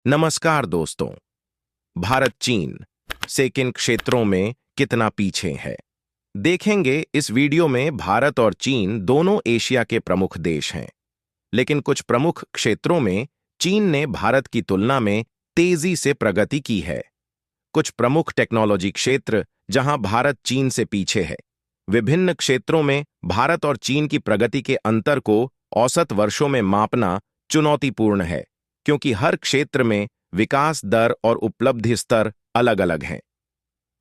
नमस्कार दोस्तों। भारत चीन से किन क्षेत्रों में कितना पीछे है, देखेंगे इस वीडियो में। भारत और चीन दोनों एशिया के प्रमुख देश हैं, लेकिन कुछ प्रमुख क्षेत्रों में चीन ने भारत की तुलना में तेजी से प्रगति की है। कुछ प्रमुख टेक्नोलॉजी क्षेत्र जहां भारत चीन से पीछे है। विभिन्न क्षेत्रों में भारत और चीन की प्रगति के अंतर को औसत वर्षों में मापना चुनौतीपूर्ण है, क्योंकि हर क्षेत्र में विकास दर और उपलब्धि स्तर अलग-अलग हैं।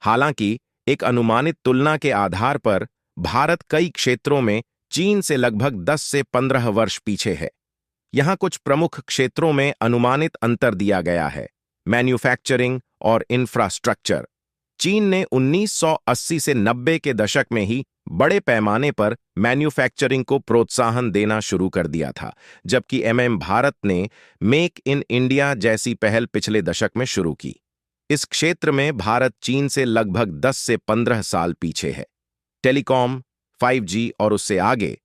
हालांकि एक अनुमानित तुलना के आधार पर भारत कई क्षेत्रों में चीन से लगभग 10 से 15 वर्ष पीछे है। यहां कुछ प्रमुख क्षेत्रों में अनुमानित अंतर दिया गया है। मैन्युफैक्चरिंग और इंफ्रास्ट्रक्चर। चीन ने 1980 से 90 के दशक में ही बड़े पैमाने पर मैन्युफैक्चरिंग को प्रोत्साहन देना शुरू कर दिया था, जबकि भारत ने मेक इन इंडिया जैसी पहल पिछले दशक में शुरू की। इस क्षेत्र में भारत चीन से लगभग 10 से 15 साल पीछे है। टेलीकॉम, 5G और उससे आगे,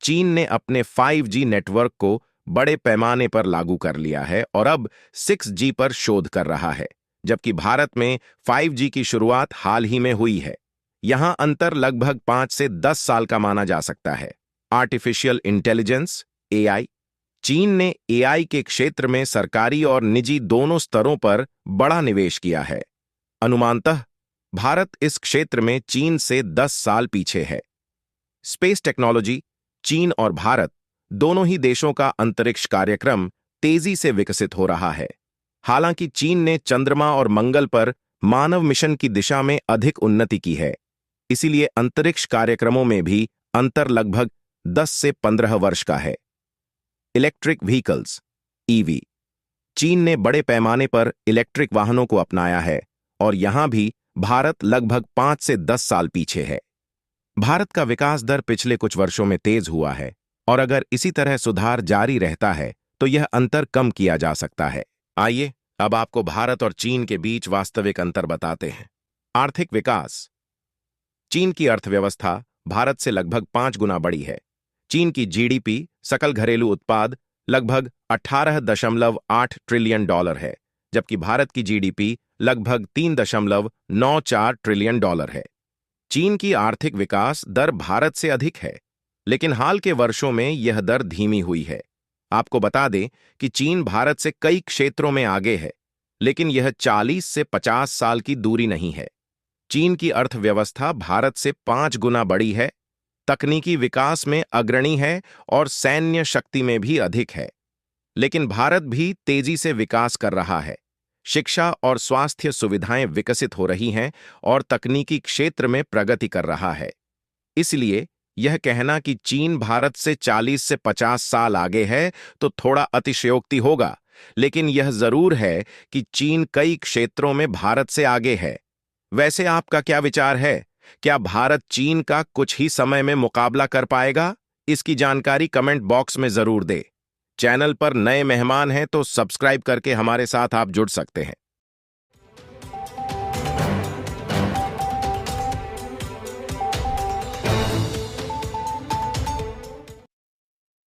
चीन ने अपने 5G नेटवर्क को बड़े पैमाने पर लागू कर लिया है और अब 6G पर शोध कर रहा है, जबकि भारत में 5G की शुरुआत हाल ही में हुई है। यहां अंतर लगभग 5 से 10 साल का माना जा सकता है। Artificial intelligence (AI). चीन ने AI के क्षेत्र में सरकारी और निजी दोनों स्तरों पर बड़ा निवेश किया है। अनुमानतः भारत इस क्षेत्र में चीन से 10 साल पीछे है। Space technology. चीन और भारत दोनों ही देशों का अंतरिक्ष कार्यक्रम तेजी से विकसित हो रहा है। हालांकि चीन ने चंद्रमा और मंगल पर मानव मिशन की दिशा में अधिक उन्नति की है, इसीलिए अंतरिक्ष कार्यक्रमों में भी अंतर लगभग 10 से 15 वर्ष का है। Electric vehicles (EV). चीन ने बड़े पैमाने पर इलेक्ट्रिक वाहनों को अपनाया है और यहां भी भारत लगभग 5 से 10 साल पीछे है। भारत का विकास दर पिछले कुछ वर्षों में तेज हुआ है और अगर इसी तरह सुधार जारी रहता है तो यह अंतर कम किया जा सकता है। आइए अब आपको भारत और चीन के बीच वास्तविक अंतर बताते हैं। आर्थिक विकास। चीन की अर्थव्यवस्था भारत से लगभग 5 गुना बड़ी है। चीन की GDP सकल घरेलू उत्पाद लगभग 18.8 ट्रिलियन डॉलर है, जबकि भारत की GDP लगभग 3.94 ट्रिलियन डॉलर है। चीन की आर्थिक विकास दर भारत से अधिक है, लेकिन हाल के वर्षों में यह दर धीमी हुई है। आपको बता दें कि चीन भारत से कई क्षेत्रों में आगे है, लेकिन यह 40 से 50 साल की दूरी नहीं है। चीन की अर्थव्यवस्था भारत से 5 गुना बड़ी है, तकनीकी विकास में अग्रणी है और सैन्य शक्ति में भी अधिक है। लेकिन भारत भी तेजी से विकास कर रहा है। शिक्षा और स्वास्थ्य सुविधाएं विकसित हो रही हैं और तकनीकी क्षेत्र में प्रगति कर रहा है। इसलिए यह कहना कि चीन भारत से 40 से 50 साल आगे है तो थोड़ा अतिशयोक्ति होगा, लेकिन यह जरूर है कि चीन कई क्षेत्रों में भारत से आगे है। वैसे आपका क्या विचार है? क्या भारत चीन का कुछ ही समय में मुकाबला कर पाएगा? इसकी जानकारी कमेंट बॉक्स में जरूर दें। चैनल पर नए मेहमान हैं तो सब्सक्राइब करके हमारे साथ आप जुड़ सकते हैं।